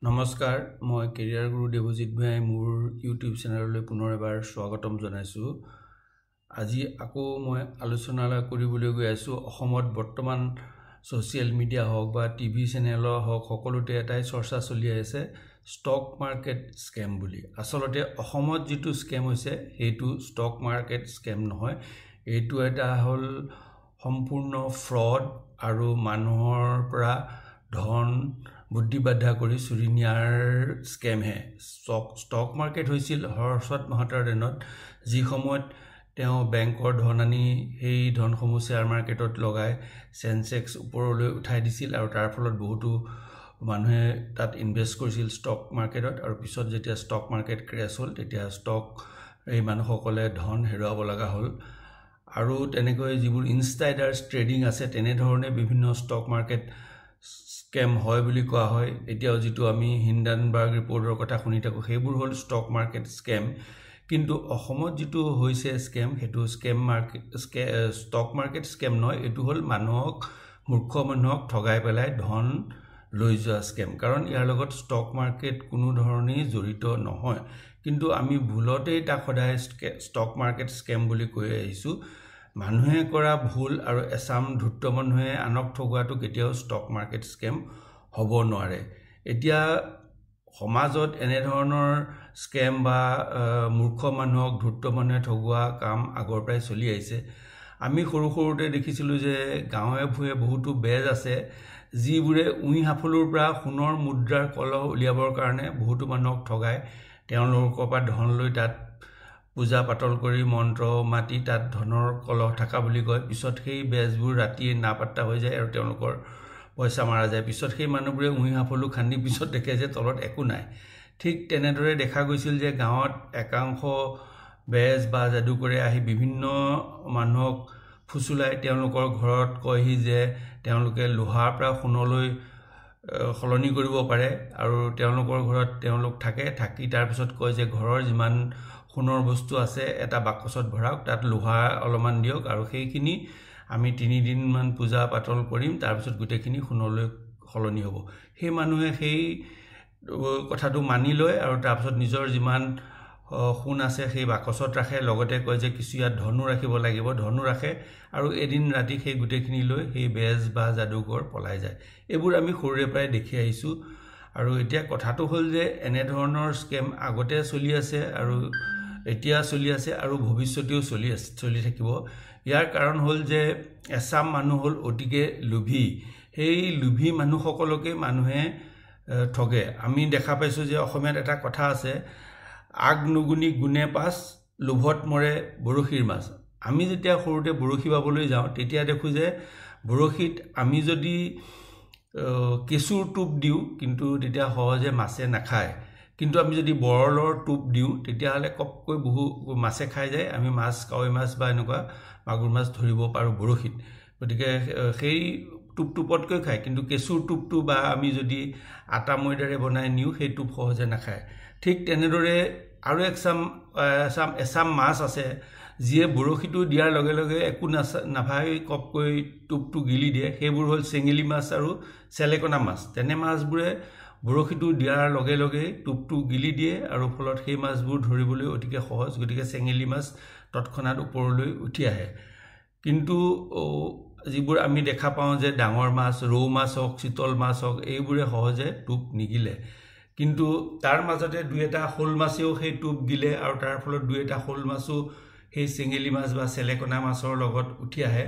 নমস্কাৰ মই কেৰিয়াৰ গুৰু দেৱজিৎ ভাই মোৰ ইউটিউব চেনেললৈ পুনৰ এবাৰ স্বাগতম জনাইছো। আজি আকৌ মই আলোচনা কৰিবলৈ গৈ আছো অসমত বৰ্তমান সোশ্যাল মিডিয়া হওক বা টিভি চেনেল হওক সকলোতে এটাই চৰ্চা চলি আছে ষ্টক মাৰ্কেট স্কেম বুলি। আসলতে অসমত যেটো স্কেম হৈছে হেতু ষ্টক মাৰ্কেট স্কেম নহয়, এইটো এটা হল সম্পূৰ্ণ ফ্ৰড আৰু মানুহৰ পৰা ধন বুদ্ধি বাধা কৰি চুৰি নিয়াৰ স্কেম হে। ষ্টক মাৰ্কেট হৈছিল হৰ্ষত মহাতাৰ দিনত, যি সময়ত তেওঁ বেংকৰ ধন আনি সেই ধনসমূহ শেয়াৰ মাৰ্কেটত লগাই সেনসেক্স ওপৰলৈ উঠাই দিছিল আৰু তাৰ ফলত বহুতো মানুহে তাত ইনভেষ্ট কৰিছিল ষ্টক মাৰ্কেটত। আৰু পিছত যেতিয়া ষ্টক মাৰ্কেট ক্ৰেশ হ'ল তেতিয়া এই মানুহসকলে ধন হেৰুৱাব লগা হ'ল। আৰু তেনেকৈ যিবোৰ ইনসাইডাৰ্স ট্ৰেডিং আছে তেনেধৰণে বিভিন্ন ষ্টক মাৰ্কেট স্কেম হয় বুলি কোৱা হয়। এতিয়াও যেটো আমি হিন্ডেনবাৰ্গ ৰিপৰ্টৰ কথা শুনি থাকো সেইবোৰ হল ষ্টক মাৰ্কেট স্কেম। কিন্তু অসমত যেটো হৈছে স্কেম হেতু ষ্টক মাৰ্কেট স্কেম নহয়, এটো হল মানুহক মূৰ্খ মানুহক ঠগাই পেলাই ধন লৈ যোৱা স্কেম। কাৰণ ইয়াৰ লগত ষ্টক মাৰ্কেট কোনো ধৰণেই জড়িত নহয়, কিন্তু আমি ভুলতেই তাক সদায় ষ্টক মাৰ্কেট স্কেম বুলি কৈ আহিছো। মানুহে কৰা ভুল আৰু এছাম ধূৰ্ত মানুহে আনক ঠগোৱাটো কেতিয়াও ষ্টক মাৰ্কেট স্কেম হ'ব নোৱাৰে। এতিয়া সমাজত এনে ধৰণৰ স্কেম বা মূৰ্খ মানুহক ধূৰ্ত মানুহে ঠগোৱা কাম আগৰ পৰাই চলি আহিছে। আমি সৰুতে দেখিছিলো যে গাঁৱে ভূঞে বহুতো বেজ আছে যিবোৰে উই হাফলৰ পৰা সোণৰ মুদ্ৰাৰ কলহ উলিয়াবৰ কাৰণে বহুতো মানুহক ঠগাই তেওঁলোকৰ পৰা ধন লৈ তাত পূজা পাতল কৰি মন্ত্ৰ মাতি তাত ধনৰ কলহ থকা বুলি কয়। পিছত সেই বেজবোৰ ৰাতি নাপাত্তা হৈ যায় আৰু তেওঁলোকৰ পইচা মাৰা যায়। পিছত সেই মানুহবোৰে উই হাফলো খান্দি পিছত দেখে যে তলত একো নাই। ঠিক তেনেদৰে দেখা গৈছিল যে গাঁৱত একাংশ বেজ বা যাদুকৰে আহি বিভিন্ন মানুহক ফুসুলাই তেওঁলোকৰ ঘৰত কয়হি যে তেওঁলোকে লোহাৰ পৰা সোণলৈ সলনি কৰিব পাৰে আৰু তেওঁলোকৰ ঘৰত তেওঁলোক থাকি তাৰ পিছত কয় যে ঘৰৰ যিমান সোণৰ বস্তু আছে এটা বাকচত ভৰাওক, তাত লোহা অলপমান দিয়ক আৰু সেইখিনি আমি 3 দিন মান পূজা পাতল কৰিম, তাৰ পিছত গোটেইখিনি সোণলৈ সলনি হ'ব। সেই মানুহে সেই কথাটো মানি লয় আৰু তাৰ পিছত নিজৰ যিমান সোণ আছে সেই বাকচত ৰাখে, লগতে কয় যে কিছু ইয়াত ধনো ৰাখিব লাগিব, ধনো ৰাখে আৰু এদিন ৰাতি সেই গোটেইখিনি লৈ সেই বেজ বা যাদুকৰ পলাই যায়। এইবোৰ আমি সৰুৰে পৰাই দেখি আহিছো। আৰু এতিয়া কথাটো হ'ল যে এনে ধৰণৰ স্কেম আগতে চলি আছে আৰু এতিয়া চলি আছে আৰু ভৱিষ্যতেও চলি থাকিব। ইয়াৰ কাৰণ হ'ল যে এছাম মানুহ হ'ল অতিকে লোভী। সেই লোভী মানুহসকলকে মানুহে ঠগে। আমি দেখা পাইছো যে অসমীয়াত এটা কথা আছে, আগ নুগুনি গুণে পাছ, লোভত মৰে বৰশীৰ মাছ। আমি যেতিয়া সৰুতে বৰশী বাবলৈ যাওঁ তেতিয়া দেখো যে বৰশীত আমি যদি কেঁচুৰ টোপ দিওঁ কিন্তু তেতিয়া সহজে মাছে নাখায়, কিন্তু আমি যদি বৰলৰ টোপ দিওঁ তেতিয়াহলে কপকৈ বহু মাছে খাই যায়, আমি মাছ কাৱৈ মাছ বা এনেকুৱা মাগুৰ মাছ ধৰিব পাৰো বৰশীত। গতিকে সেই টোপতকৈ খায়, কিন্তু কেঁচুৰ টোপটো বা আমি যদি আটা ময়দাৰে বনাই নিও সেই টোপ সহজে নাখায়। ঠিক তেনেদৰে আৰু এছাম মাছ আছে যিয়ে বৰশীটো দিয়াৰ লগে লগে একো নাভাবি কপকৈ টোপটো গিলি দিয়ে। সেইবোৰ হ'ল চেঙেলী মাছ আৰু চেলেকনা মাছ। তেনে মাছবোৰে বৰশীটো দিয়াৰ লগে লগে টোপটো গিলি দিয়ে আৰু ফলত সেই মাছবোৰ ধৰিবলৈ অতিকে সহজ। গতিকে চেঙেলী মাছ তৎক্ষণাত ওপৰলৈ উঠি আহে। কিন্তু যিবোৰ আমি দেখা পাওঁ যে ডাঙৰ মাছ, ৰৌ মাছ হওক, চিতল মাছ হওক, এইবোৰে সহজে টোপ নিগিলে। কিন্তু তাৰ মাজতে দুই এটা শ'ল মাছেও সেই টোপ গিলে আৰু তাৰ ফলত দুই এটা শ'ল মাছো সেই চেঙেলী মাছ বা চেলেকনা মাছৰ লগত উঠি আহে।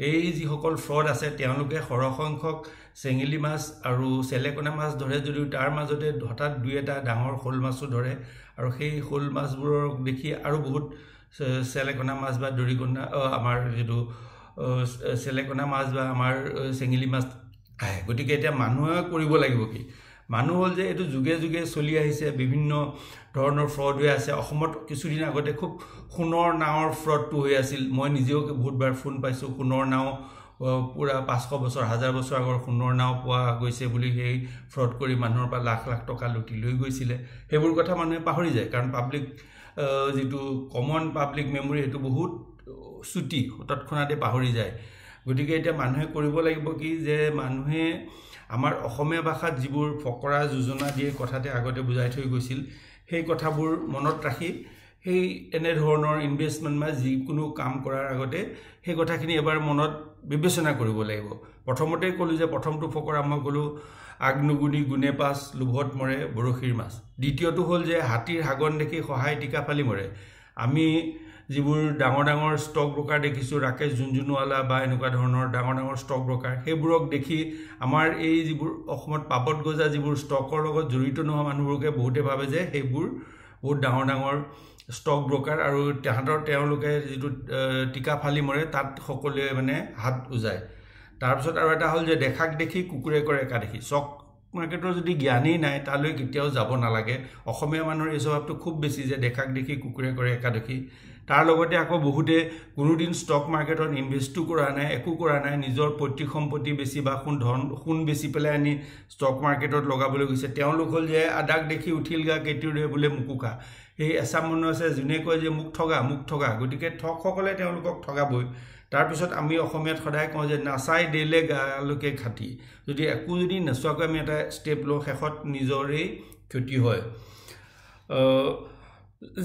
এই যিসকল ফ্ৰড আছে তেওঁলোকে সৰহ সংখ্যক চেঙেলী মাছ আৰু চেলেকনা মাছ ধৰে যদিও তাৰ মাজতে হঠাৎ দুই এটা ডাঙৰ শ'ল মাছো ধৰে আৰু সেই শ'ল মাছবোৰক দেখি আৰু বহুত চেলেকনা মাছ বা দৰিকণা আমাৰ যেটো চেলেকনা মাছ বা আমাৰ চেঙেলী মাছ আহে। গতিকে এতিয়া মানুহে কৰিব লাগিব কি? মানুহ হ'ল যে এইটো যুগে যুগে চলি আহিছে, বিভিন্ন ধৰণৰ ফ্ৰড হৈ আছে। অসমত কিছুদিন আগতে খুব সোণৰ নাৱৰ ফ্ৰডটো হৈ আছিল। মই নিজেও বহুতবাৰ ফোন পাইছো, সোণৰ নাও পুৰা 500 বছৰ 1000 বছৰ আগৰ সোণৰ নাও পোৱা গৈছে বুলি সেই ফ্ৰড কৰি মানুহৰ পৰা লাখ লাখ টকা লুটি লৈ গৈছিলে। সেইবোৰ কথা মানুহে পাহৰি যায়, কাৰণ পাব্লিক যেটো কমন পাব্লিক মেমৰি সেইটো বহুত চুটি, তৎক্ষণাতে পাহৰি যায়। গতিকে এতিয়া মানুহে কৰিব লাগিব কি যে মানুহে আমাৰ অসমীয়া ভাষাত যিবোৰ ফকৰা যোজনা দিয়ে কথাতে আগতে বুজাই থৈ গৈছিল সেই কথাবোৰ মনত ৰাখি সেই এনে ধৰণৰ ইনভেষ্টমেণ্ট বা যিকোনো কাম কৰাৰ আগতে সেই কথাখিনি এবাৰ মনত বিবেচনা কৰিব লাগিব প্ৰথমতে ক'লো যে প্ৰথমটো ফকৰা মই ক'লো আগনুগুনি গুণে পাছ লোভত মৰে বৰশীৰ মাছ দ্বিতীয়টো হ'ল যে হাতীৰ হাগন দেখি সহায় টিকা ফালি মৰে আমি যিবোৰ ডাঙৰ ষ্টক ব্ৰোকাৰ দেখিছোঁ ৰাকেশ জুনজুনৱালা বা এনেকুৱা ধৰণৰ ডাঙৰ ষ্টক ব্ৰোকাৰ সেইবোৰক দেখি আমাৰ এই যিবোৰ অসমত পাপত গজা যিবোৰ ষ্টকৰ লগত জড়িত নোহোৱা মানুহবোৰকে বহুতে ভাবে যে সেইবোৰ বহুত ডাঙৰ ষ্টক ব্ৰোকাৰ আৰু তেওঁলোকে যিটো টিকা ফালি মৰে তাত সকলোৱে মানে হাত উজায় তাৰপিছত আৰু এটা হ'ল যে দেখাক দেখি কুকুৰে কৰে একা দেখি ষ্টক মাৰ্কেটৰ যদি জ্ঞানেই নাই তালৈ কেতিয়াও যাব নালাগে অসমীয়া মানুহৰ এই স্বভাৱটো খুব বেছি যে দেখাক দেখি কুকুৰে কৰে একা দেখি তাৰ লগতে আকৌ বহুতে কোনোদিন ষ্টক মাৰ্কেটত ইনভেষ্টো কৰা নাই একো কৰা নাই নিজৰ পৈতৃক সম্পত্তি বেছি বা সোণ বেছি পেলাই আনি ষ্টক মাৰ্কেটত লগাবলৈ গৈছে তেওঁলোক হ'ল যে আদাক দেখি উঠিল গা কেতিউৰে বোলে মুকুকা এই এছাম মানুহ আছে যোনে কয় যে মোক ঠগা গতিকে ঠগসকলে তেওঁলোকক ঠগাবই তাৰপিছত আমি অসমীয়াত সদায় কওঁ যে নাচাই দেলে গালৈকে খাটি যদি একো যদি নচোৱাকৈ আমি এটা ষ্টেপ লওঁ শেষত নিজৰেই ক্ষতি হয়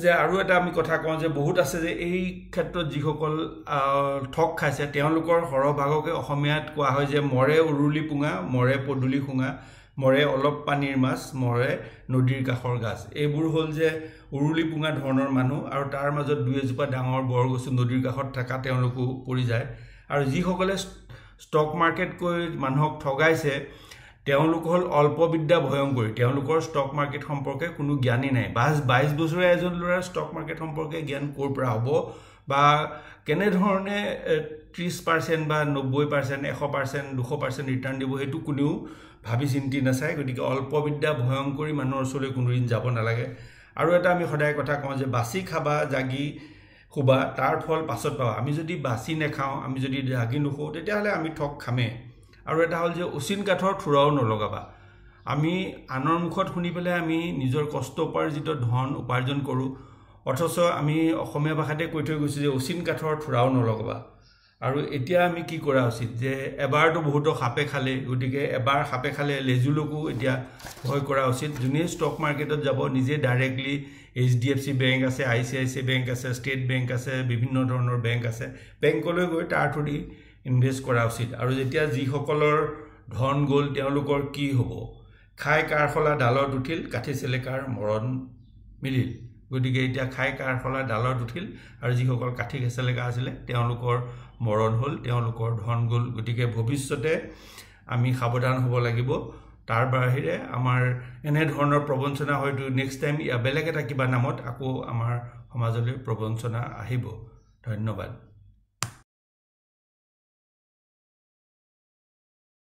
যে আৰু এটা আমি কথা কওঁ যে বহুত আছে যে এই ক্ষেত্ৰত যিসকল ঠগ খাইছে তেওঁলোকৰ সৰহভাগকে অসমীয়াত কোৱা হয় যে মৰে উৰুলি পুঙা মৰে পদুলি শুঙা মৰে অলপ পানীৰ মাছ মৰে নদীৰ কাষৰ গাছ এইবোৰ হ'ল যে উৰুলি পুঙা ধৰণৰ মানুহ আৰু তাৰ মাজত দুই এজোপা ডাঙৰ বৰগছ নদীৰ কাষত থকা তেওঁলোকো পৰি যায় আৰু যিসকলে ষ্টক মাৰ্কেটকৈ মানুহক ঠগাইছে তেওঁলোক হ'ল অল্পবিদ্যা ভয়ংকৰী তেওঁলোকৰ ষ্টক মাৰ্কেট সম্পৰ্কে কোনো জ্ঞানেই নাই 22 বছৰীয়া এজন ল'ৰাৰ ষ্টক মাৰ্কেট সম্পৰ্কে জ্ঞান ক'ৰ পৰা হ'ব বা কেনেধৰণে 30% বা 90% 100% 200% ৰিটাৰ্ণ দিব সেইটো কোনেও ভাবি চিন্তি নাচায় গতিকে অল্পবিদ্যা ভয়ংকৰী মানুহৰ ওচৰলৈ কোনোদিন যাব নালাগে আৰু এটা আমি সদায় কথা কওঁ যে বাছি খাবা জাগি শুবা তাৰ ফল পাছত পাবা আমি যদি বাছি নেখাওঁ আমি যদি জাগি নুশুওঁ তেতিয়াহ'লে আমি ঠগ খামেই আৰু এটা হ'ল যে উচিন কাঠৰ থোৰাও নলগাবা আমি আনৰ মুখত শুনি পেলাই আমি নিজৰ কষ্ট উপাৰ্জিত ধন উপাৰ্জন কৰোঁ অথচ আমি অসমীয়া ভাষাতে কৈ থৈ গৈছোঁ যে উচিন কাঠৰ থোৰাও নলগাবা আৰু এতিয়া আমি কি কৰা উচিত যে এবাৰতো বহুতো সাপে খালে গতিকে এবাৰ সাপে খালে লেজুলকো এতিয়া ভয় কৰা উচিত যোনে ষ্টক মাৰ্কেটত যাব নিজে ডাইৰেক্টলি HDFC বেংক আছে ICICI বেংক আছে ষ্টেট বেংক আছে বিভিন্ন ধৰণৰ বেংক আছে বেংকলৈ গৈ তাৰ থ্ৰুদি ইনভেষ্ট কৰা উচিত আৰু যেতিয়া যিসকলৰ ধন গ'ল তেওঁলোকৰ কি হ'ব খাই কাৰখলা ডালত উঠিল কাঠি চেলেকাৰ মৰণ মিলিল গতিকে এতিয়া খাই কাৰখলা ডালত উঠিল আৰু যিসকল কাঠি চেলেকা আছিলে তেওঁলোকৰ মৰণ হ'ল তেওঁলোকৰ ধন গ'ল গতিকে ভৱিষ্যতে আমি সাৱধান হ'ব লাগিব তাৰ বাহিৰে আমাৰ এনে ধৰণৰ প্ৰবঞ্চনা হয়তো নেক্সট টাইম বেলেগ এটা কিবা নামত আকৌ আমাৰ সমাজলৈ প্ৰবঞ্চনা আহিব ধন্যবাদ